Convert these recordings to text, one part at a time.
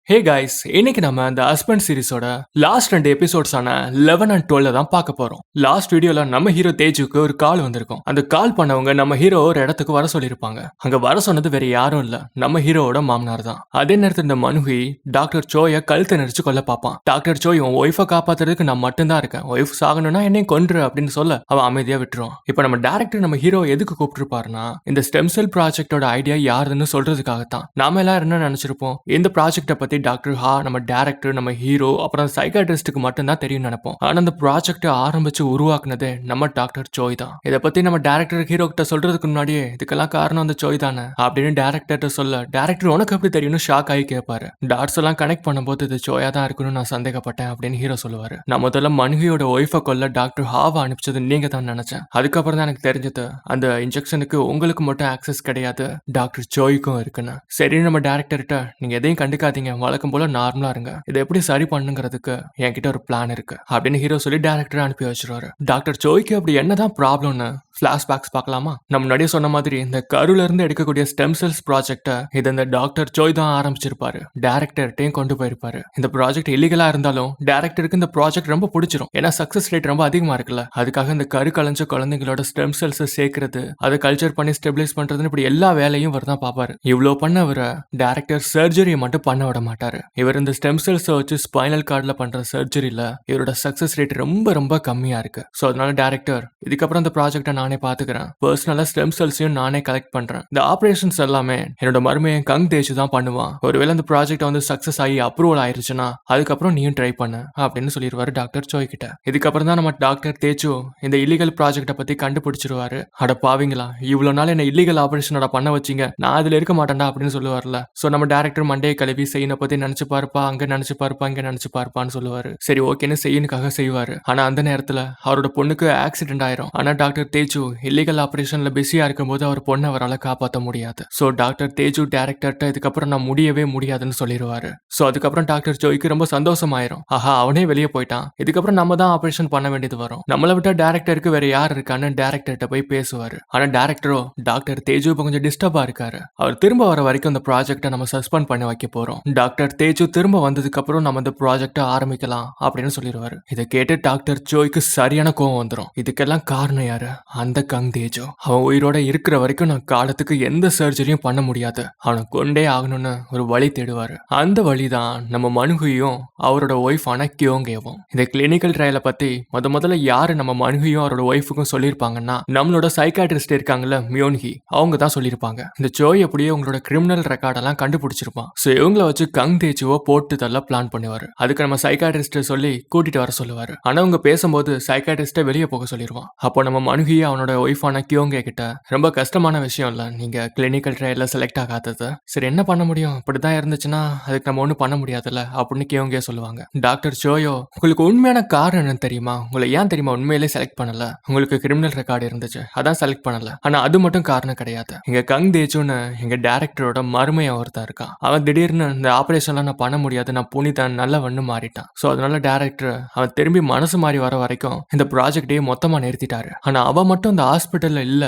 Hey guys, இன்னைக்கு நம்ம அந்த ஹஸ்பண்ட் சீரிஸோட லாஸ்ட் 2 எபிசோட்ஸான 11 அண்ட் 12 தான் பார்க்க போறோம். லாஸ்ட் வீடியோல நம்ம ஹீரோ தேஜுக்கு ஒரு கால் வந்திருக்கும். அந்த கால் பண்ணவங்க நம்ம ஹீரோ ஒரு இடத்துக்கு வர சொல்லியிருப்பாங்க. அங்க வர சொன்னது வேற யாரும் இல்ல, நம்ம ஹீரோவோட மாமனார் தான். அதே நேரத்தில் இந்த மனுஹி டாக்டர் சோயை கழுத்தை நெரிச்சு கொல்ல பார்ப்பான். டாக்டர் சோய் உன் ஒய்ஃபை காப்பாத்துறதுக்கு நான் மட்டும்தான் இருக்கேன், ஒய்ஃப் சாகணும்னா என்னையும் கொன்று அப்படின்னு சொல்ல அவன் அமைதியா விட்டுருவான். இப்போ நம்ம டேரக்டர் நம்ம ஹீரோ எதுக்கு கூப்பிட்டுருப்பாருன்னா, இந்த ஸ்டெம் செல் ப்ராஜெக்டோட ஐடியா யாருன்னு சொல்றதுக்காகத்தான். நாம எல்லாரும் என்ன நினைச்சிருப்போம், இந்த ப்ராஜெக்டை பத்தி டாக்டர் ஹா, நம்ம டேரக்டர், நம்ம ஹீரோ, அப்புறம் சைக்காட்ரிஸ்டுக்கு மட்டும்தான் தெரியும் நினைப்போம். ஆனா அந்த ப்ராஜெக்ட் ஆரம்பிச்சு உருவாக்குனதே நம்ம டாக்டர் சோய் தான். இதை பத்தி நம்ம டேரக்டர் ஹீரோ கிட்ட சொல்றதுக்கு முன்னாடியே இதுக்கெல்லாம் காரணம் அந்த சோய் தானே அப்படின்னு டேரக்டர் சொல்ல, டேரக்டர் உனக்கு எப்படி தெரியும்னு ஷாக் ஆகி கேட்பாரு. டாட்ஸ் எல்லாம் கனெக்ட் பண்ணும்போது இது சோயா தான் இருக்குன்னு நான் சந்தேகப்பட்டேன் அப்படின்னு ஹீரோ சொல்லுவாரு. நான் முதல்ல மனுகியோட ஒய்ஃபை கொல்ல டாக்டர் ஹாவை அனுப்பிச்சது நீங்க தான் நினைச்சேன். அதுக்கப்புறம் தான் எனக்கு தெரிஞ்சது அந்த இன்ஜெக்ஷனுக்கு உங்களுக்கு மட்டும் ஆக்சஸ் கிடையாது, டாக்டர் சோய்க்கும் இருக்குன்னு. சரி, நம்ம டேரக்டர்கிட்ட நீங்க எதையும் கண்டுக்காதீங்க, வழக்கம் போல நார்மலா இருங்க, இதை எப்படி சரி பண்ணுங்கிறதுக்கு என்கிட்ட ஒரு பிளான் இருக்கு அப்படின்னு ஹீரோ சொல்லி டேரக்டர் அனுப்பி வச்சிருவாரு. டாக்டர் சோய்க்கு அப்படி என்னதான் ப்ராப்ளம்னு ஃபிளாஷ்பேக்ஸ் பார்க்கலாமா? நம்ம முன்னாடியே சொன்ன மாதிரி இந்த கருல இருந்து எடுக்கக்கூடிய ஸ்டெம் செல்ஸ் ப்ராஜெக்ட்டை இது இந்த டாக்டர் சோய் தான் ஆரம்பிச்சிருப்பாரு. டேரக்டர்ட்டையும் கொண்டு போயிருப்பாரு. இந்த ப்ராஜெக்ட் இல்லீகலா இருந்தாலும் டேரக்டருக்கு இந்த ப்ராஜெக்ட் ரொம்ப பிடிச்சிரும், ஏன்னா சக்சஸ் ரேட் ரொம்ப அதிகமா இருக்குல்ல. அதுக்காக இந்த கரு கலைஞ்ச குழந்தைங்களோட ஸ்டெம் செல்ஸை சேர்க்கறது, அதை கல்ச்சர் பண்ணி ஸ்டெபிலைஸ் பண்றதுன்னு இப்படி எல்லா வேலையும் இவர் தான் பார்ப்பாரு. இவ்வளோ பண்ணவரை டேரக்டர் சர்ஜரியை மட்டும் பண்ண விட மாட்டாரு. இவர் இந்த ஸ்டெம் செல்ஸை வச்சு ஸ்பைனல் கார்டில் பண்ற சர்ஜரியில இவரோட சக்சஸ் ரேட் ரொம்ப ரொம்ப கம்மியா இருக்கு. ஸோ அதனால டேரக்டர் இதுக்கப்புறம் இந்த ப்ராஜெக்டை நானே பார்த்துக்கிறேன், பர்சனலா ஸ்டெம் செல்ஸையும் நானே கலெக்ட் பண்றேன், இந்த ஆபரேஷன்ஸ் எல்லாமே என்னோட மருமையை கங் தேஜு தான் பண்ணுவான், ஒருவேளை இந்த ப்ராஜெக்ட் வந்து சக்சஸ் ஆகி அப்ரூவல் ஆயிருச்சுன்னா அதுக்கப்புறம் நீயும் ட்ரை பண்ணு அப்படின்னு சொல்லிடுவாரு டாக்டர் சோய் கிட்ட. இதுக்கப்புறம் தான் நம்ம டாக்டர் தேஜு இந்த இல்லீகல் ப்ராஜெக்டை பத்தி கண்டுபிடிச்சிருவாரு. அட பாவீங்களா, இவ்வளவு நாள் என்ன இல்லீகல் ஆபரேஷனோட பண்ண வச்சிங்க, நான் அதுல இருக்க மாட்டேன்டா அப்படின்னு சொல்லுவார்ல. ஸோ நம்ம டேரக்டர் மண்டே கழுவி செய்யனை பத்தி நினைச்சு பாருப்பா, அங்க நினைச்சு பாருப்பா, இங்க நினைச்சு பாருப்பான்னு சொல்லுவாரு. சரி ஓகேன்னு செய்யனுக்காக செய்வாரு. ஆனா அந்த நேரத்துல அவரோட பொண்ணுக்கு ஆக்சிடென்ட் ஆயிரும். ஆனா டாக்டர் தேஜு இல்லீகல் ஆபரேஷன்ல பிஸியா இருக்கும்போது அவர் பொண்ணை அவரால் காப்பாற்ற முடியாது. ஸோ டாக்டர் தேஜு டேரக்டர்கிட்ட இதுக்கப்புறம் நான் முடியவே முடியாதுன்னு சொல்லிடுவாரு. ஸோ அதுக்கப்புறம் டாக்டர் ஜோய்க்கு ரொம்ப சந்தோஷம் ஆயிரும். ஆஹா, அவனே வெளியே போயிட்டான், இதுக்கப்புறம் நம்ம தான் ஆபரேஷன் பண்ண வேண்டியது வரும், நம்மளை விட்டா டேரக்டருக்கு வேற யார் இருக்கான்னு டேரக்டர்கிட்ட போய் பேசுவாரு. ஆனா டேரக்டரோ டாக்டர் தேஜு இப்போ கொஞ்சம் டிஸ்டர்பா இருக்காரு, அவர் திரும்ப வர வரைக்கும் இந்த ப்ராஜெக்டை நம்ம சஸ்பெண்ட் பண்ணி வைக்க போறோம், டாக்டர் தேஜு திரும்ப வந்ததுக்கு அப்புறம் நம்ம இந்த ப்ராஜெக்டை ஆரம்பிக்கலாம் அப்படின்னு சொல்லிடுவாரு. இதை கேட்டு டாக்டர் ஜோய்க்கு சரியான கோவம் வந்துடும். இதுக்கெல்லாம் காரணம் யாரு? அந்த கங் தேஜு. அவன் உயிரோட இருக்கிற வரைக்கும் நான் காலத்துக்கு எந்த சர்ஜரியும் பண்ண முடியாது, அவனை கொண்டே ஆகணும்னு ஒரு வழி தேடுவாரு. அந்த வழிதான் நம்ம மனுகியும் அவரோட ஒய்ஃப் ஆன கியோங்கேவும். இந்த கிளினிக்கல் ட்ரையலை பத்தி முதல்ல யாரு நம்ம மனுகியும் அவரோட ஒய்ஃபுக்கும் சொல்லியிருப்பாங்கன்னா, நம்மளோட சைக்காட்ரிஸ்ட் இருக்காங்கல்ல மியோன்ஹி, அவங்க தான் சொல்லியிருப்பாங்க. இந்த சோய் அப்படியே உங்களோட கிரிமினல் ரெக்கார்டெல்லாம் கண்டுபிடிச்சிருப்பான். ஸோ இவங்களை வச்சு கங் தேஜுவை போட்டு தள்ள பிளான் பண்ணுவாரு. அதுக்கு நம்ம சைக்காட்ரிஸ்ட் சொல்லி கூட்டிட்டு வர சொல்லுவாரு. ஆனா அவங்க பேசும்போது சைக்காட்ரிஸ்ட்டை வெளியே போக சொல்லிடுவான். அப்போ நம்ம மனுகி அவனோட ஒய்ஃபான கியோங்கே கிட்ட, ரொம்ப கஷ்டமான விஷயம் இல்ல நீங்க கிளினிக்கல் ட்ரையல்ல செலக்ட் ஆகாதது, சரி என்ன பண்ண முடியும், இப்படிதான் இருந்துச்சுன்னா அதுக்கு நம்ம ஒன்றும் பண்ண முடியாதுல்ல அப்படின்னு கியோங்கே சொல்லுவாங்க. டாக்டர் சோயோ, உங்களுக்கு உண்மையான காரணம் என்னன்னு தெரியுமா, உங்களை ஏன் தெரியுமா உண்மையிலே செலக்ட் பண்ணல, உங்களுக்கு கிரிமினல் ரெக்கார்டு இருந்துச்சு அதான் செலக்ட் பண்ணல, ஆனா அது மட்டும் காரணம் கிடையாது, எங்க கங் தேஜுன்னு எங்க டேரக்டரோட மருமையை ஒருத்தன் இருக்கான், அவன் திடீர்னு இந்த ஆபரேஷன்லாம் நான் பண்ண முடியாது, நான் புனிதன் நல்லவன்னு மாறிட்டான். ஸோ அதனால டேரக்டர் அவன் திரும்பி மனசு மாறி வர வரைக்கும் இந்த ப்ராஜெக்டையே மொத்தமா நிறுத்திட்டாரு. ஆனா அவன் மட்டும் இந்த ஹாஸ்பிட்டல்ல இல்ல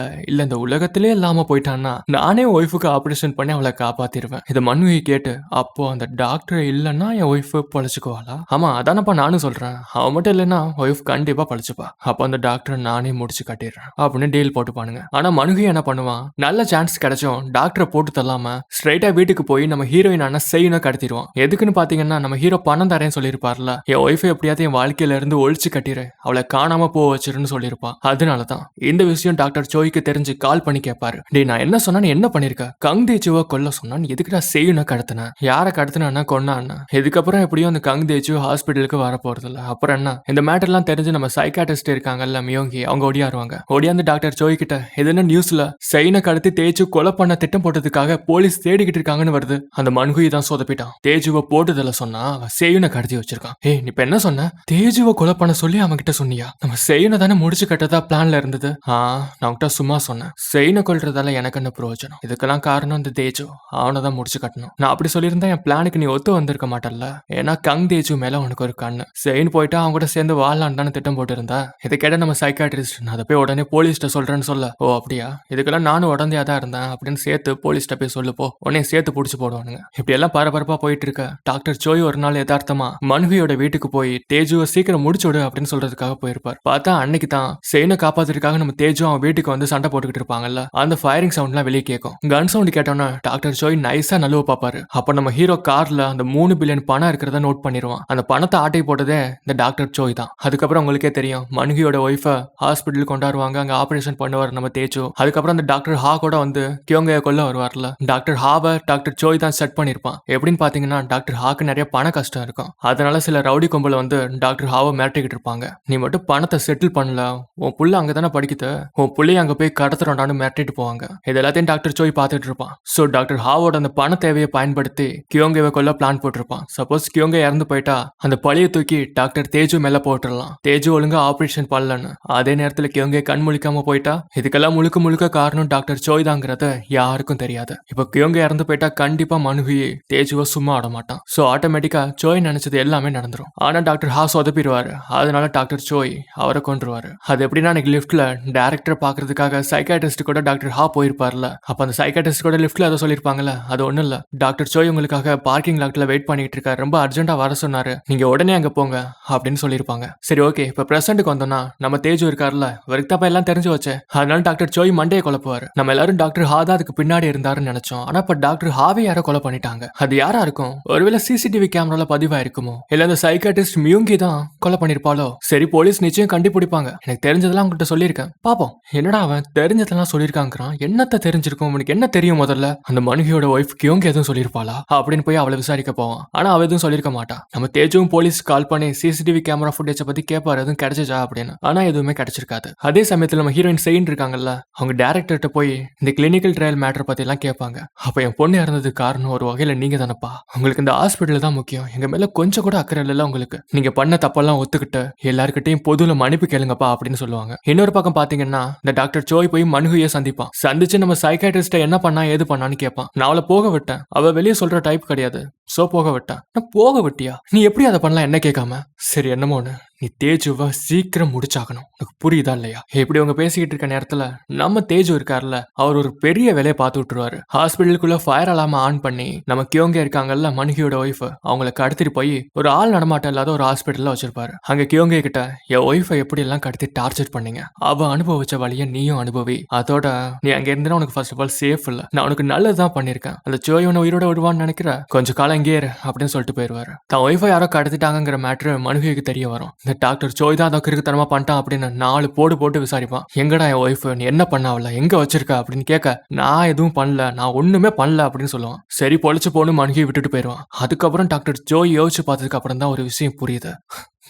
இந்த உலகத்திலே இல்லாம போயிட்டான்னா நானே ஒய்ஃபுக்கு ஆபரேஷன் பண்ணி அவளை காப்பாத்திருவேன். இதை மனுவை கேட்டு, அப்போ அந்த டாக்டர் இல்லைன்னா என் ஒய்ஃபு பழச்சுக்குவாளா? ஆமா அதானப்பா நானும் சொல்றேன், அவன் மட்டும் இல்லைன்னா ஒய்ஃப் கண்டிப்பா பழச்சுப்பா, அப்போ அந்த டாக்டர் நானே முடிச்சு கட்டிடுறேன் அப்படின்னு டீல் போட்டுப்பானுங்க. ஆனா மனுகி என்ன பண்ணுவான், நல்ல சான்ஸ் கிடைச்சும் டாக்டரை போட்டு தள்ளாம ஸ்ட்ரைட்டா வீட்டுக்கு போய் நம்ம ஹீரோயின் ஆன செய்யணும் கடத்திடுவான். எதுக்குன்னு பாத்தீங்கன்னா, நம்ம ஹீரோ பணம் தரேன்னு சொல்லியிருப்பார்ல, என் ஒய்ஃபை எப்படியாவது என் வாழ்க்கையில இருந்து ஒழிச்சு கட்டிடு, அவளை காணாம போக வச்சிருன்னு சொல்லியிருப்பான். அதனாலதான் இந்த விஷயம் டாக்டர் சோய்க்கு தெரிஞ்சு கால் பண்ணி கேட்பாரு. டேய், நான் என்ன சொன்னான்னு என்ன பண்ணிருக்க, கங் தேஜுவை கொல்ல சொன்னான்னு எதுக்குடா செய்யணும் கடத்தின, யாரை கடத்தினா கொன்னான்னா, இதுக்கப்புறம் எப்படியும் அந்த கங் தேஜு ஹாஸ்பிட்டலுக்கு வர போறது இல்ல, அப்புறம் என்ன, இந்த மேட்டர்லாம் தெரிஞ்சு நம்ம சைக்காட்ரிஸ்ட் இருக்காங்கல்ல மியோங்கி, அவங்க ஓடியாருவாங்க. ஓடியாந்து டாக்டர் சோய் கிட்ட, இது என்ன நியூஸ்ல செய்யனை கடத்தி தேஜு கொலை பண்ண திட்டம் போட்டதுக்காக போலீஸ் தேடிக்கிட்டு இருக்காங்கன்னு வருது, அந்த மனுகுயை தான் சொதப்பிட்டான், தேஜுவை போட்டுதல சொன்னா அவன் செய்யனை கடத்தி வச்சிருக்கான். ஏய், நீ இப்ப என்ன சொன்ன, தேஜுவை கொலை பண்ண சொல்லி அவன் கிட்ட சொன்னியா, நம்ம செய்யனை தானே முடிச்சு கட்டதா பிளான்ல இருந்தது, நான் உன்கிட்ட சும்மா சொன்னேன். செயினை கொல்றதால எனக்கு என்ன பிரயோஜனம்? இதுக்கெல்லாம் காரணம் இந்த தேஜு. அவனை தான் முடிச்சு கட்டணும். நான் அப்படி சொல்லியிருந்தா என் பிளானுக்கு நீ ஒத்து வந்திருக்க மாட்டல்ல. ஏன்னா கங் தேஜு மேல உனக்கு ஒரு கண்ணு. செயின் போயிட்டா அவங்க கூட சேர்ந்து வாழலான்னு திட்டம் போட்டு இருந்தா இதை கேட்ட நம்ம சைக்காட்ரிஸ்ட் நான் அதை போய் உடனே போலீஸ்ட்ட சொல்றேன்னு சொல்ல. ஓ அப்படியா, இதுக்கெல்லாம் நானும் உடந்தையா தான் இருந்தேன் அப்படின்னு சேர்த்து போலீஸ்ட்ட போய் சொல்லு போ. உடனே சேர்த்து புடிச்சு போடுவானுங்க. இப்படி எல்லாம் பரபரப்பா போயிட்டு இருக்க டாக்டர் சோய் ஒரு நாள் யதார்த்தமா மன்ஹுயோட வீட்டுக்கு போய் தேஜுவை சீக்கிரம் முடிச்சு விடு அப்படின்னு சொல்றதுக்காக போயிருப்பார். பார்த்தா அன்னைக்கு தான் செயினை காப்பாத்துறதுக்காக நம்ம தேஜு அவன் வீட்டுக்கு வந்து சண்டை போட்டுக்கிட்டு இருப்பாங்கல்ல. அந்த ஃபயரிங் சவுண்ட்லாம் வெளியே கேட்கும். கன் சவுண்ட் கேட்டோன்னா டாக்டர் சோய் நைஸா நழுவ பாப்பாரு. அப்ப நம்ம ஹீரோ கார்ல அந்த 3 பில்லியன் பணம் இருக்கிறத நோட் பண்ணிடுவான். அந்த பணத்தை ஆட்டை போட்டதே இந்த டாக்டர் சோய் தான். அதுக்கப்புறம் உங்களுக்கே தெரியும் மன்ஹுயோட ஒய்ஃப ஹாஸ்பிட்டல் கொண்டாடுவாங்க. அங்க ஆபரேஷன் பண்ணுவார் நம்ம தேஜு. அதுக்கப்புறம் அந்த டாக்டர் ஹா கூட வந்து கியோங்கைய கொல்ல வருவார்ல. டாக்டர் ஹாவை டாக்டர் சோய் தான் செட் பண்ணிருப்பான். எப்படின்னு பாத்தீங்கன்னா டாக்டர் ஹாக்கு நிறைய பண கஷ்டம் இருக்கும். அதனால சில ரவுடி கும்பல வந்து டாக்டர் ஹாவை மிரட்டிக்கிட்டு இருப்பாங்க. நீ மட்டும் பணத்தை செட்டில் பண்ணல, உன் புள்ள அங்கதானே படிக்குது, உன் புள்ளைய அங்க போய் கடத்துறோண்டான்னு மிரட்டிட்டு போவாங்க. இது எல்லாத்தையும் டாக்டர் சோய் பார்த்துட்டு இருப்பான். சோ டாக்டர் ஹாவோட அந்த பண தேவையை பயன்படுத்தி கியோங்கையை கொல்ல பிளான் போட்டிருப்பான். சப்போஸ் கியோங்கை இறந்து போயிட்டா அந்த பழியை தூக்கி டாக்டர் தேஜு மேல போட்டுடலாம். தேஜு ஒழுங்கா ஆபரேஷன் பண்ணலன்னு. அதே நேரத்துல கியோங்கை கண் முழிக்காம போயிட்டா இதுக்கெல்லாம் முழுக்க முழுக்க காரணம் டாக்டர் சோய் தாங்கிறத யாருக்கும் தெரியாது. இப்ப கியோங்கை இறந்து போயிட்டா கண்டிப்பா மனுஹியை தேஜுவை சும்மா ஆட மாட்டான். சோ ஆட்டோமேட்டிக்கா சோய் நினைச்சது எல்லாமே நடந்துரும். ஆனா டாக்டர் ஹா சொதப்பிடுவாரு. அதனால டாக்டர் சோய் அவரை கொன்றுவாரு. அது எப்படின்னா அன்னைக்கு லிஃப்ட்ல டைரக்டர் பாக்குறதுக்காக சைக்காட்ரிஸ்ட் கூட டாக்டர் ஹா போயிருப்பார்ல. அப்ப அந்த சைக்காட்ரிஸ்ட் கூட லிஃப்ட்ல அதை சொல்லிருப்பாங்கல்ல. அது ஒண்ணும் இல்ல, டாக்டர் சோய் உங்களுக்காக பார்க்கிங் லாட்ல வெயிட் பண்ணிட்டு இருக்காரு, ரொம்ப அர்ஜென்ட்டா வர சொன்னாரு, நீங்க உடனே அங்க போங்க அப்படின்னு சொல்லிருப்பாங்க. சரி ஓகே, இப்ப பிரசன்ட்க்கு வந்தோம்னா நம்ம தேஜு இருக்காருல்ல, இவருக்கு தப்பா எல்லாம் தெரிஞ்சு வச்சேன். அதனால டாக்டர் சோய் மண்டையை குழப்புவாரு. நம்ம எல்லாரும் டாக்டர் ஹா தான் அதுக்கு பின்னாடி இருந்தாருன்னு நினைச்சோம். ஆனா இப்ப டாக்டர் ஹாவே யாரோ கொலை பண்ணிட்டாங்க. அது யாரா இருக்கும்? ஒருவேளை சிசிடிவி கேமரால பதிவா இருக்குமோ, இல்ல அந்த சைக்காட்ரிஸ்ட் மியூங்கி தான் கொலை பண்ணிருப்பாளோ? சரி போலீஸ் நிச்சயம் கண்டுபிடிப்பாங்க. எனக்கு தெரிஞ்சதெல்லாம் உங்ககிட்ட சொல்லியிருக்கேன், பாப்போம். என்னடா அவன் தெரிஞ்சதெல்லாம் சொல்லியிருக்காங்கிறான், என்னத்த தெரிஞ்சிருக்கும், உனக்கு என்ன தெரியும்? முதல்ல அந்த மனுகியோட ஒய்ஃப் கியோங்கி எதுவும் சொல்லியிருப்பாளா அப்படின்னு போய் அவளை விசாரிக்க போவான். ஆனா அவ எதுவும் சொல்லியிருக்க மாட்டா. நம்ம தேஜுவும் போலீஸ் கால் பண்ணி சிசிடிவி கேமரா ஃபுட்டேஜ் பத்தி கேட்பாரு, எதுவும் கிடைச்சா அப்படின்னு. ஆனா எதுவுமே கிடைச்சிருக்காது. அதே சமயத்துல நம்ம ஹீரோயின் செயின் இருக்காங்கல்ல, அவங்க டைரக்டர்கிட்ட போய் இந்த கிளினிக்கல் ட்ரையல் மேட்டர் பத்தி எல்லாம் கேட்பாங்க. அப்ப என் பொண்ணு இறந்ததுக்கு காரணம் ஒரு வகையில நீங்க தானப்பா, உங்களுக்கு இந்த ஹாஸ்பிட்டல் தான் முக்கியம், எங்க மேல கொஞ்சம் கூட அக்கறை இல்ல உங்களுக்கு, நீங்க பண்ண தப்பெல்லாம் ஒத்துக்கிட்டு எல்லாருக்கிட்டையும் பொதுல மன்னிப்பு கேளுங்கப்பா அப்படின்னு சொல்லுவாங்க. இன்னொரு பக்கம் பாத்தீங்கன்னா இந்த டாக்டர் சோய் போய் மனுகையை சந்திப்பான். சந்திச்சு நம்ம சைக்காட்ரிஸ்ட என்ன பண்ணா ஏது பண்ணான்னு கேட்பான். நான் அவளை போக விட்டேன், அவ வெளியே சொல்ற டைப் கிடையாது, சோ போக விட்டா. நான் போக விட்டியா, நீ எப்படி அதை பண்ணலாம் என்ன கேட்காம? சரி என்னமோன்னு, நீ தேஜுவை சீக்கிரம் முடிச்சாகணும், உனக்கு புரியுதா இல்லையா? இப்படி அவங்க பேசிக்கிட்டு இருக்க நேரத்துல நம்ம தேஜு இருக்காருல்ல, அவர் ஒரு பெரிய வேலையை பார்த்து விட்டுருவாரு. ஹாஸ்பிட்டலுக்குள்ள ஃபயர் அலாம ஆன் பண்ணி நம்ம கியோங்க இருக்காங்கல்ல மனுகியோட ஒய்ஃப், அவங்களை கடத்திட்டு போய் ஒரு ஆள் நடமாட்டம் இல்லாத ஒரு ஹாஸ்பிட்டல்ல வச்சிருப்பாரு. அங்க கியோங்க கிட்ட என் ஒய்ஃபை எப்படி எல்லாம் கடத்தி டார்ச்சர் பண்ணீங்க, அவ அனுபவிச்ச வழியை நீயும் அனுபவி, அதோட நீ அங்க இருந்தா உனக்கு ஃபர்ஸ்ட் ஆஃப் ஆல் சேஃப் இல்ல, நான் உனக்கு நல்லதுதான் பண்ணிருக்கேன், அந்த சோய் உன்னை உயிரோட விடுவான்னு நினைக்கிற, கொஞ்ச காலம் இங்கே இரு அப்படின்னு சொல்லிட்டு போயிருவாரு. தான் ஒய்ஃபை யாரோ கடத்திட்டாங்கிற மேட்ரு மனுகிக்கு தெரிய வரும். இந்த டாக்டர் சோய் தான் அதை கிறுக்குத்தனமா பண்ணிட்டான் அப்படின்னு 4 போடு போட்டு விசாரிப்பான். எங்கடா என் ஒய்ஃப், நீ என்ன பண்ணாவல, எங்க வச்சிருக்க அப்படின்னு கேட்க, நான் எதுவும் பண்ணல, நான் ஒண்ணுமே பண்ணல அப்படின்னு சொல்லுவான். சரி பொழைச்சு போன்னு மனுகி விட்டுட்டு போயிருவான். அதுக்கப்புறம் டாக்டர் ஜோய் யோசிச்சு பார்த்ததுக்கு அப்புறம் தான் ஒரு விஷயம் புரியுது.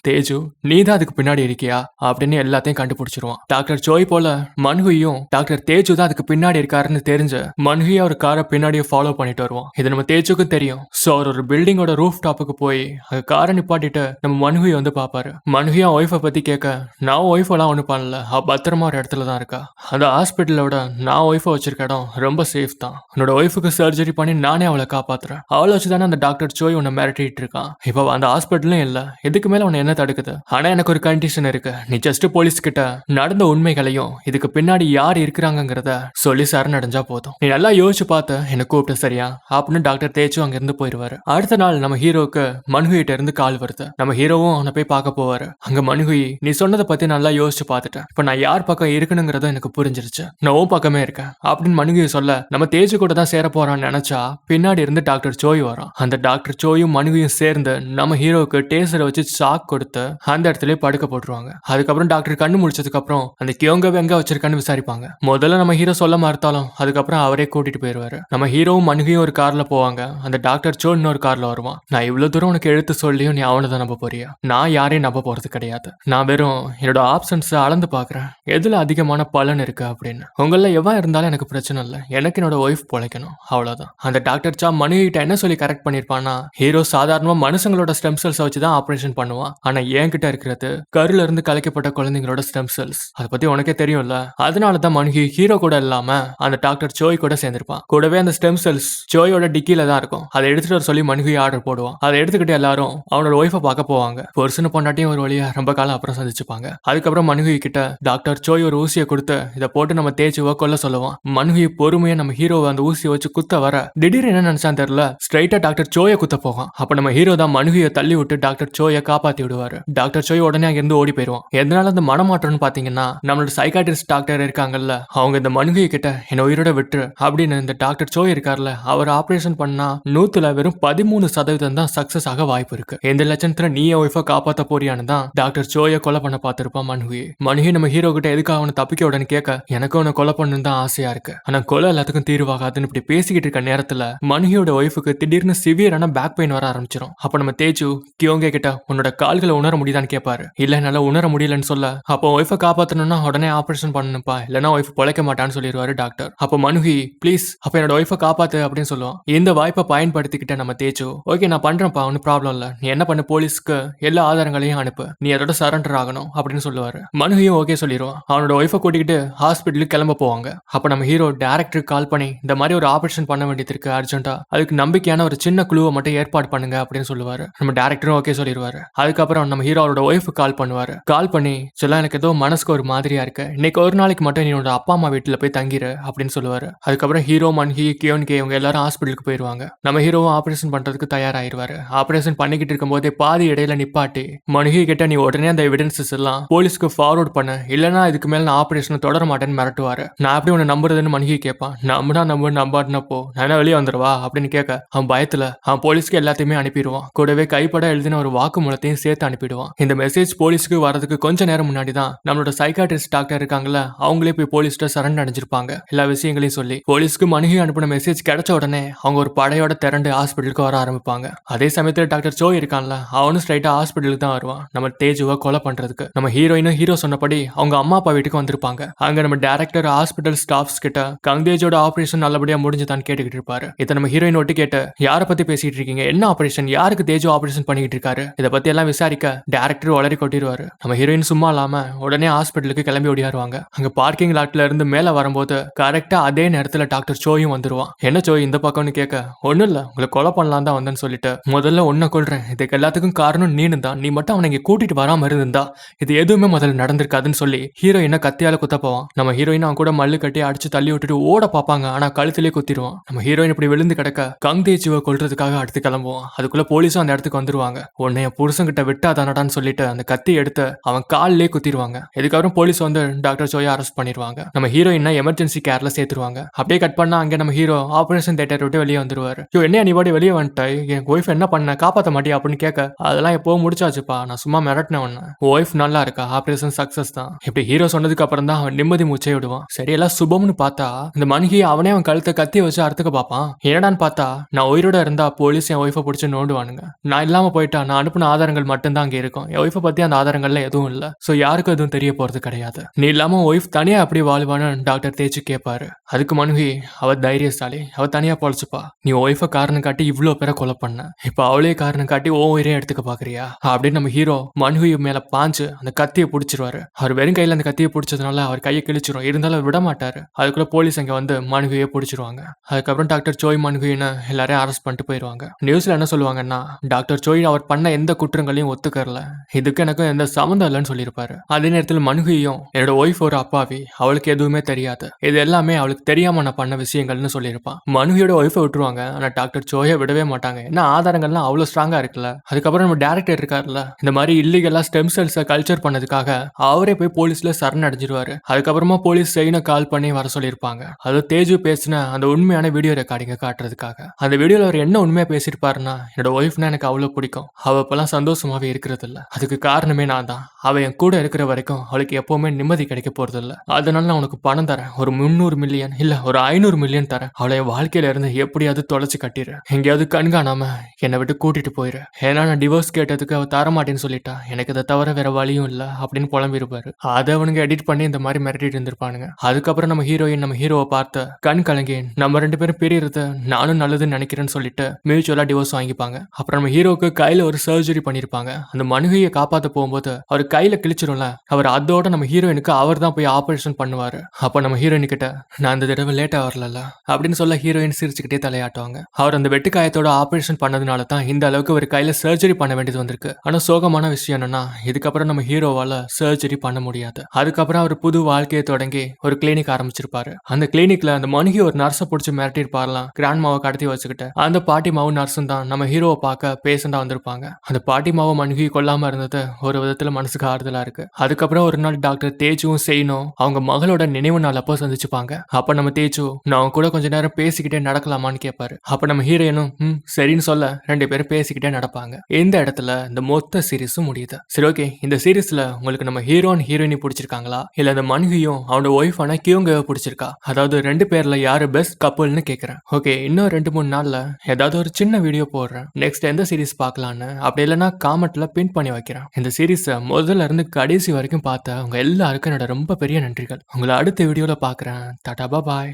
தேஜு நீ தான் அதுக்கு பின்னாடி இருக்கியா அப்படின்னு எல்லாத்தையும் கண்டுபிடிச்சிருவான். டாக்டர் ஜோய் போல மன்ஹுயும் டாக்டர் தேஜு தான் அதுக்கு பின்னாடி இருக்காருன்னு தெரிஞ்ச மன்ஹுயை ஒரு காரை பின்னாடியே ஃபாலோ பண்ணிட்டு வருவான். இது நம்ம தேஜுக்கும் தெரியும். சோ அவர் ஒரு பில்டிங்கோட ரூஃப் டாப்புக்கு போய் அந்த காரை நிப்பாட்டிட்டு நம்ம மன்ஹுயை வந்து பாப்பாரு. மன்ஹுயா ஒய்ஃபை பத்தி கேட்க, நான் ஒய்ஃப் எல்லாம் ஒண்ணு பண்ணல, அவ பத்திரமா ஒரு இடத்துல தான் இருக்கா, அந்த ஹாஸ்பிட்டலோட நான் ஒய்ஃபை வச்சிருக்க இடம் ரொம்ப சேஃப் தான், என்னோட ஒய்ஃபுக்கு சர்ஜரி பண்ணி நானே அவளை காப்பாத்துறேன், அவளை வச்சுதானே அந்த டாக்டர் ஜோய் உன்னை மிரட்டிட்டு இருக்கான், இப்போ அந்த ஹாஸ்பிட்டலும் இல்ல, இதுக்கு மேல உன்னை என்ன தடுக்குது? ஆனா எனக்கு ஒரு கண்டிஷன் இருக்கு, நீ ஜஸ்ட் போலீஸ் கிட்ட நடந்த உண்மைகளையும் இதுக்கு பின்னாடி யார் இருக்கிறாங்கிறத சொல்லி சரணடைஞ்சா போதும். நீ நல்லா யோசிச்சு பார்த்து என்ன கூப்பிட்டு சரியா அப்படின்னு டாக்டர் தேஜு அங்க இருந்து போயிருவாரு. அடுத்த நாள் நம்ம ஹீரோக்கு மனுகிட்ட இருந்து கால் வருது. நம்ம ஹீரோவும் அவனை போய் பார்க்க போவாரு. அங்க மனுகி, நீ சொன்னதை பத்தி நல்லா யோசிச்சு பார்த்துட்டேன், இப்ப நான் யார் பக்கம் இருக்கணுங்கிறத எனக்கு புரிஞ்சிருச்சு, நான் உன் பக்கமே இருக்கேன் அப்படின்னு மனுகி சொல்ல, நம்ம தேஜு கூட தான் சேர போறான்னு நினைச்சா பின்னாடி இருந்து டாக்டர் ஜோய் வரான். அந்த டாக்டர் ஜோயும் மனுகியும் சேர்ந்து நம்ம ஹீரோக்கு டேசரை வச்சு ஷாக் கொடுத்து அந்த இடத்துல படுக்க போட்டுருவாங்க. அதுக்கப்புறம் டாக்டர் கண்ணு முடிச்சதுக்கு அப்புறம் அந்த கியோங்கவை எங்க வச்சிருக்கான்னு விசாரிப்பாங்க. முதல்ல நம்ம ஹீரோ சொல்ல மறுத்தாலும் அதுக்கப்புறம் அவரே கூட்டிட்டு போயிருவாரு. நம்ம ஹீரோவும் மனுகியும் ஒரு கார்ல போவாங்க. அந்த டாக்டர் ஜோ இன்னொரு கார்ல வருவான். நான் இவ்வளவு தூரம் உனக்கு எடுத்து சொல்லியும் நீ அவனை தான் நம்ப போறியா? நான் யாரையும் நம்ப போறது கிடையாது, நான் வெறும் என்னோட ஆப்ஷன்ஸ் அளந்து பாக்குறேன், எதுல அதிகமான பலன் இருக்கு அப்படின்னு. உங்கள எவன் இருந்தாலும் எனக்கு பிரச்சனை இல்லை, எனக்கு என்னோட ஒய்ஃப் பொழைக்கணும், அவ்வளவுதான். அந்த டாக்டர் ஜா மனுகிட்ட என்ன சொல்லி கரெக்ட் பண்ணிருப்பான்னா, ஹீரோ சாதாரணமா மனுஷங்களோட ஸ்டெம் செல்ஸ் வச்சுதான் ஆபரேஷன் பண்ணுவான், ஆனா என்கிட்ட இருக்கிறது கருல இருந்து கலைக்கப்பட்ட குழந்தைங்களோட ஸ்டெம் செல்ஸ். அதை பத்தி உனக்கே தெரியும்ல. அதனாலதான் மனுகி ஹீரோ கூட இல்லாம அந்த டாக்டர் சோய் கூட சேர்ந்திருப்பான். கூடவே அந்த ஸ்டெம் செல்ஸ் சோயோட டிக்கில தான் இருக்கும். அதை எடுத்துட்டு வர சொல்லி மனுகி ஆர்டர் போடுவான். அதை எடுத்துக்கிட்டு எல்லாரும் அவனோட ஒய்ஃபை பார்க்க போவாங்க. புருஷனு பொண்டாட்டியும் ஒரு வழியா ரொம்ப காலம் அப்புறம் சந்திச்சுப்பாங்க. அதுக்கப்புறம் மனுகி கிட்ட டாக்டர் சோய் ஒரு ஊசியை கொடுத்து இதை போட்டு நம்ம தேஜுவை கொல்ல சொல்லுவான். மனுகி பொறுமையா நம்ம ஹீரோவை அந்த ஊசியை வச்சு குத்த வர திடீர்னு என்ன நினைச்சான்னு தெரியல, ஸ்ட்ரைட்டா டாக்டர் சோயை குத்த போகும். அப்ப நம்ம ஹீரோ தான் மனுகியை தள்ளி விட்டு டாக்டர் சோயை காப்பாத்தி விடுவாரு. டாக்டர் சோய் உடனே அங்க இருந்து ஓடி போயிருவான். எதனால அந்த மனமாற்றம்னு பாத்தீங்கன்னா, நம்மளோட சைக்காட்ரிஸ்ட் டாக்டர் இருக்காங்கல்ல, அவங்க இந்த மனுகி கிட்ட என்ன உயிரோட விட்டுரு அப்படின்னு இந்த டாக்டர் சோய் இருக்கார்ல, அவர் ஆபரேஷன் பண்ணா 100ல வெறும் 13% தான் சக்சஸ் ஆக வாய்ப்பு இருக்கு. இந்த லட்சணத்துல நீ ஒய்ஃபை காப்பாத்த போறியான்னு தான் டாக்டர் சோயை கொலை பண்ண பார்த்திருப்பான் மனுகி. மனுகி நம்ம ஹீரோ கிட்ட எதுக்காக அவனை தப்பிக்க உடனே கேட்க, எனக்கு அவனை கொலை பண்ணணும் தான் ஆசையா இருக்கு, ஆனா கொலை எல்லாத்துக்கும் தீர்வாகாதுன்னு இப்படி பேசிக்கிட்டு இருக்க நேரத்துல மனுகியோட ஒய்ஃபுக்கு திடீர்னு சிவியரான பேக் பெயின் வர ஆரம்பிச்சிடும். அப்ப நம்ம தேஜு கியோங்கே கிட்ட உன்னோட கால்களை உணர முடியுதான்னு கேட்பாரு. இல்ல என்னால உணர முடியலன்னு சொல்ல, அப்போ ஒய்ஃபை காப்பாத்தணும்னா உடனே ஆபரேஷன் பண்ணணும்ப்பா, இல்லைன்னா ஒய்ஃப் பொழைக்க மாட்டான்னு சொல்லிடுவாரு டாக்டர். அப்ப மனுகி ப்ளீஸ் அப்ப என்னோட ஒய்ஃபை காப்பாத்து அப்படின்னு சொல்லுவான். இந்த வாய்ப்பை பயன்படுத்திக்கிட்ட நம்ம தேஜு, ஓகே நான் பண்றேன்ப்பா, ஒன்னும் ப்ராப்ளம் இல்ல, நீ என்ன பண்ண போலீஸ்க்கு எல்லா ஆதாரங்களையும் அனுப்பு, நீ அதோட சரண்டர் ஆகணும் அப்படின்னு சொல்லுவாரு. மனுகியும் ஓகே சொல்லிடுவான். அவனோட ஒய்ஃபை கூட்டிக்கிட்டு ஹாஸ்பிட்டலுக்கு கிளம்ப போவாங்க. அப்ப நம்ம ஹீரோ டைரக்டருக்கு கால் பண்ணி இந்த மாதிரி ஒரு ஆபரேஷன் பண்ண வேண்டியது இருக்கு அர்ஜென்ட்டா, அதுக்கு நம்பிக்கையான ஒரு சின்ன குழுவை மட்டும் ஏற்பாடு பண்ணுங்க அப்படின்னு சொல்லுவாரு. நம்ம டைரக்டரும் ஓகே சொல்லிடுவாரு. அதுக்கப்புறம் நம்ம ஹீரோ அவரோட ஒய்ஃபுக்கு கால் பண்ணுவாரு. கால் பண்ணி சொல்ல, எனக்கு ஏதோ மனசுக்கு ஒரு மாதிரியா இருக்கு, இன்னைக்கு ஒரு நாளைக்கு மட்டும் என்னோட அப்பா அம்மா வீட்டுல போய் தங்கிரு அப்படின்னு சொல்லுவாரு. அதுக்கப்புறம் ஹீரோ மன்ஹி கியோன் கே இவங்க எல்லாரும் ஹாஸ்பிட்டலுக்கு போயிருவாங்க. நம்ம ஹீரோவும் ஆபரேஷன் பண்றதுக்கு தயாராயிருவாரு. ஆபரேஷன் பண்ணிக்கிட்டு இருக்கும் போதே பாதி இடையில நிப்பாட்டி மனுகி கிட்ட நீ உடனே அந்த எவிடன்சஸ் எல்லாம் போலீஸ்க்கு ஃபார்வர்ட் பண்ண, இல்லனா இதுக்கு மேல நான் ஆபரேஷன் தொடர மாட்டேன்னு மிரட்டுவாரு. நான் எப்படி உன்னை நம்புறதுன்னு மனுகி கேட்பான். நம்பினா நம்பாட்டினப்போ நான் வெளியே வந்துருவா அப்படின்னு கேட்க, அவன் பயத்துல அவன் போலீஸ்க்கு எல்லாத்தையுமே அனுப்பிடுவான். கூடவே கைப்பட எழுதின ஒரு வாக்குமூலத்தையும் சேர்த்து அனுப்பிடுவான். இந்த மெசேஜ் போலீஸ்க்கு வரதுக்கு கொஞ்ச நேரம் முன்னாடி தான் நம்மளோட சைக்காட்ரிஸ்ட் டாக்டர் இருக்காங்கல்ல, அவங்களே போய் போலீஸ்ட சரண்டர் அடைஞ்சிருப்பாங்க எல்லா விஷயங்களையும் சொல்லி. போலீஸ்க்கு மனுகி அனுப்பின மெசேஜ் கிடைச்ச உடனே அவங்க ஒரு படையோட திரண்டு ஹாஸ்பிட்டலுக்கு வர ஆரம்பிப்பாங்க. அதே சமயத்துல டாக்டர் சோ இருக்கான்ல, அவனும் ஸ்ட்ரைட்டா ஹாஸ்பிட்டலுக்கு தான் வருவான் நம்ம தேஜுவை கொலை பண்றதுக்கு. நம்ம ஹீரோயினும் ஹீரோ சொன்னபடி அவங்க அம்மா அப்பா வீட்டுக்கு வந்திருப்பாங்க. அங்க நம்ம டைரக்டர் ஹாஸ்பிட்டல் ஸ்டாஃப்ஸ் கிட்ட கங்தேஜோட ஆபரேஷன் நல்லபடியா முடிஞ்சுதான்னு கேட்டுக்கிட்டு இருப்பாரு. இதை நம்ம ஹீரோயின் ஒட்டி கேட்டு, யாரை பத்தி பேசிட்டு இருக்கீங்க, என்ன ஆபரேஷன், யாருக்கு தேஜு ஆபரேஷன் பண்ணிட்டு இருக்காரு, இதை பத்தி எல்லாம் விசாரிக்க டைரக்டர் வளரி கொட்டிடுவாரு. நம்ம ஹீரோயின் சும்மா இல்லாம உடனே ஹாஸ்பிட்டலுக்கு கிளம்பி ஓடியாருவாங்க. அங்க பார்க்கிங் லாட்ல இருந்து மேல வரும்போது கரெக்டா அதே நேரத்துல டாக்டர் சோயும் வந்துருவான். என்ன சோய் இந்த பக்கம்னு கேட்க, ஒண்ணும் இல்ல உங்களை கொலை பண்ணலாம் தான் வந்தேன்னு சொல்லிட்டு, முதல்ல ஒன்ன கொல்றேன், இதுக்கு எல்லாத்துக்கும் காரணம் நீனு தான், நீ மட்டும் அவனை இங்க கூட்டிட்டு வராம இருந்தா இது எதுவுமே முதல்ல நடந்திருக்காதுன்னு சொல்லி ஹீரோயினை கத்தியால குத்த போவான். நம்ம ஹீரோயின் அவன் கூட மல்லு கட்டி அடிச்சு தள்ளி விட்டுட்டு ஓட பாப்பாங்க. ஆனா கழுத்திலே குத்திடுவான். நம்ம ஹீரோயின் இப்படி விழுந்து கிடக்க கங்தேஜுவை கொல்றதுக்காக அடுத்து கிளம்புவான். அதுக்குள்ள போலீஸும் அந்த இடத்துக்கு வந்துருவாங்க. உன்னைய புருஷன் கிட்ட விட்டா தானடான்னு சொல்லிட்டு அந்த கத்தி எடுத்து அவன் காலிலே குத்திடுவாங்க. இதுக்கப்புறம் போலீஸ் வந்து டாக்டர் சோயை அரெஸ்ட் பண்ணிடுவாங்க. நம்ம ஹீரோயினை எமர்ஜென்சி கேர்ல சேர்த்துருவாங்க. அப்படியே கட் பண்ணா அங்க நம்ம ஹீரோ ஆபரேஷன் தியேட்டர் விட்டு வெளியே வந்துருவாரு. என்ன நீ பாடி வெளியே வந்துட்ட, என் ஒய்ஃப் என்ன பண்ண, காப்பாத்த மாட்டியா அப்படின்னு கேட்க, அதெல்லாம் எப்போ முடிச்சாச்சுப்பா, நான் சும்மா மிரட்டினேன், ஒய்ஃப் நல்லா இருக்கா, ஆபரேஷன் சக்சஸ் தான். இப்படி ஹீரோ சொன்னதுக்கு அப்புறம் தான் அவன் நிம்மதி மூச்சை விடுவான். சரி எல்லாம் சுபம்னு பார்த்தா இந்த மனுகி அவனே அவன் கழுத்தை கத்திய வச்சு அறுத்துக்க பார்ப்பான். என்னடான்னு பார்த்தா நான் உயிரோட இருந்தா போலீஸ் என் ஒய்ஃபை பிடிச்சி நோண்டுவானுங்க, நான் இல்லாம போயிட்டா நான் அனுப்பின ஆதாரங்கள் மட்டும்தான் அங்கே இருக்கும், என் ஒய்ஃபை பத்தி அந்த ஆதாரங்கள்ல எதுவும் இல்ல, சோ யாருக்கும் எதுவும் தெரிய போறது கிடையாது, நீ இல்லாம ஒய்ஃப் தனியா அப்படி வாழ்வான்னு டாக்டர் தேய்ச்சி கேட்பாரு. அதுக்கு மனுகி, அவ தைரியசாலி, அவ தனியா பொழைச்சுப்பா, நீ ஒய்ஃபை காரணம் காட்டி இவ்வளவு பேரை கொலை பண்ண, இப்ப அவளே காரணம் காட்டி ஓ உயிரே எடுத்துக்க பாக்குறியா அப்படின்னு நம்ம ஹீரோ மனுகி மேல பாஞ்சு அந்த கத்தியை பிடிச்சிருவாரு. அவர் வெறும் கையில அந்த கத்தியை பிடிச்சதுனால அவர் கையை கிழிச்சிரும். இருந்தாலும் விட மாட்டாரு. அதுக்குள்ள போலீஸ் அங்க வந்து மனுகியை பிடிச்சிருவாங்க. அதுக்கப்புறம் டாக்டர் சோய் மனுகின்னு எல்லாரையும் அரெஸ்ட் பண்ணிட்டு போயிருவாங்க. நியூஸ்ல என்ன சொல்லுவாங்கன்னா, டாக்டர் சோய் அவர் பண்ண எந்த குற்றங்களையும் ஒத்துக்கறல, இதுக்கு எனக்கு எந்த சம்மந்தம் இல்லைன்னு சொல்லியிருப்பாரு. அதே நேரத்தில் மனுகியும் என்னோட ஒய்ஃப் ஒரு அப்பாவி, அவளுக்கு எதுவுமே தெரியாது, இது எல்லாமே அவளுக்கு தெரியாம நான் பண்ண விஷயங்கள்னு சொல்லியிருப்பான். மனுகியோட ஒய்ஃபை விட்டுருவாங்க. ஆனா டாக்டர் சோயை விடவே மாட்டாங்க. ஏன்னா ஆதாரங்கள்லாம் அவ்வளவு ஸ்ட்ராங்கா இருக்குல்ல. அதுக்கப்புறம் நம்ம டைரக்டர் இருக்காருல்ல, இந்த மாதிரி இல்லீகலா ஸ்டெம் செல்ஸை கல்ச்சர் பண்ணதுக்காக அவரே போய் போலீஸ்ல சரண் அடைஞ்சிருவாரு. அதுக்கப்புறமா போலீஸ் செயினை கால் பண்ணி வர சொல்லியிருப்பாங்க. அது தேஜு பேசின அந்த உண்மையான வீடியோ ரெக்கார்டிங்க காட்டுறதுக்காக. அந்த வீடியோல அவர் என்ன உண்மையா பேசியிருப்பாருன்னா, என்னோட ஒய்ஃப்னா எனக்கு அவ்வளவு பிடிக்கும், அவ இப்பெல்லாம் சந்தோஷமாவே இருக்கிறது இல்ல, அதுக்கு காரணமே நான் தான், அவ என் கூட இருக்கிற வரைக்கும் அவளுக்கு எப்பவுமே நிம்மதி கிடைக்க போறது இல்ல, அதனால நான் உனக்கு பணம் தரேன், ஒரு 300 மில்லியன் இல்ல ஒரு 500 மில்லியன் தரேன், அவளை என் வாழ்க்கையில இருந்து எப்படியாவது தொலைச்சு கட்டிடு, எங்கேயாவது கண்காணாம என்னை விட்டு கூட்டிட்டு போயிரு, ஏன்னா நான் டிவோர்ஸ் கேட்டதுக்கு அவ தரமாட்டேன்னு சொல்லிட்டா, எனக்கு இதை தவிர வேற வழியும் இல்ல அப்படின்னு புலம்பிருப்பாரு. அதை அவனுங்க எடிட் பண்ணி இந்த மாதிரி மிரட்டிட்டு இருந்திருப்பானுங்க. அதுக்கப்புறம் நம்ம ஹீரோயின் நம்ம ஹீரோவை பார்த்து கண் கலங்கி நம்ம 2 பேரும் பிரியறது நானும் நல்லதுன்னு நினைக்கிறேன்னு சொல்லிட்டு மியூச்சுவலா டிவோர்ஸ் வாங்கிப்பாங்க. அப்புறம் நம்ம ஹீரோக்கு கையில ஒரு சர்ஜரி பண்ணிருப்பாங்க. அந்த மனுகையை காப்பாத்த போகும்போது அவர் கையில கிழிச்சிரும்ல, அவர் அதோட நம்ம ஹீரோயினுக்கு அவர் தான் போய் ஆபரேஷன் பண்ணுவாரு. அப்ப நம்ம ஹீரோயின் கிட்ட நான் இந்த தடவை லேட்டா வரல அப்படின்னு சொல்ல ஹீரோயின் சிரிச்சுக்கிட்டே தலையாட்டுவாங்க. அவர் அந்த வெட்டுக்காயத்தோட ஆபரேஷன் பண்ணதுனால தான் இந்த அளவுக்கு ஒரு கையில சர்ஜரி பண்ண வேண்டியது வந்திருக்கு. ஆனா சோகமான விஷயம் என்னன்னா, இதுக்கப்புறம் நம்ம ஹீரோவால சர்ஜரி பண்ண முடியாது. அதுக்கப்புறம் அவர் புது வாழ்க்கையை தொடங்கி ஒரு கிளினிக் ஆரம்பிச்சிருப்பாரு. அந்த கிளினிக்ல அந்த மனுகி ஒரு நர்ஸை பிடிச்சி மிரட்டிருப்பாரலாம், கிராண்ட்மாவை கடத்தி வச்சுக்கிட்டு. அந்த பாட்டிமாவும் நர்ஸும் தான் நம்ம ஹீரோவை பார்க்க பேஷண்டா வந்திருப்பாங்க. அந்த பாட்டிமாவை மனுகி கொல்லாம இருந்தது ஒரு விதத்துல மனசுக்கு ஆறுதலா இருக்கு. அதுக்கப்புறம் ஒரு நாள் டாக்டர் தேஜுவும் செய்யணும் அவங்க மகளோட நினைவு நாள் அப்போ சந்திச்சுப்பாங்க. அப்ப நம்ம தேஜு நான் அவங்க கூட கொஞ்ச நேரம் பேசிக்கிட்டே நடக்கலாமான்னு கேட்பாரு. அப்ப நம்ம ஹீரோயினும் சரின்னு சொல்ல 2 பேரும் பேசிக்கிட்டே நடப்பாங்க. இந்த இடத்துல இந்த மொத்த சீரிஸும் முடியுது. சரி, ஓகே, இந்த சீரிஸ்ல உங்களுக்கு நம்ம ஹீரோ அண்ட் ஹீரோயினி பிடிச்சிருக்காங்களா, இல்ல அந்த மனுகியும் அவனோட ஒய்ஃபான கியோங்க பிடிச்சிருக்கா? அதாவது 2 பேர்ல யாரு பெஸ்ட் கப்புள்னு கேக்குறேன். ஓகே, இன்னும் 2-3 நாள்ல ஏதாவது ஒரு சின்ன வீடியோ போடுறேன். நெக்ஸ்ட் எந்த சீரிஸ் பார்க்கலான்னு அப்படி இல்லைன்னா காமெண்ட்ல பின் பண்ணி வைக்கிறேன். இந்த சீரிஸை முதல்ல இருந்து கடைசி வரைக்கும் பார்த்த உங்க எல்லாருக்கும் என்னோட ரொம்ப பெரிய நன்றிகள். உங்களை அடுத்த வீடியோல பார்க்குறேன். டாடா பாய்.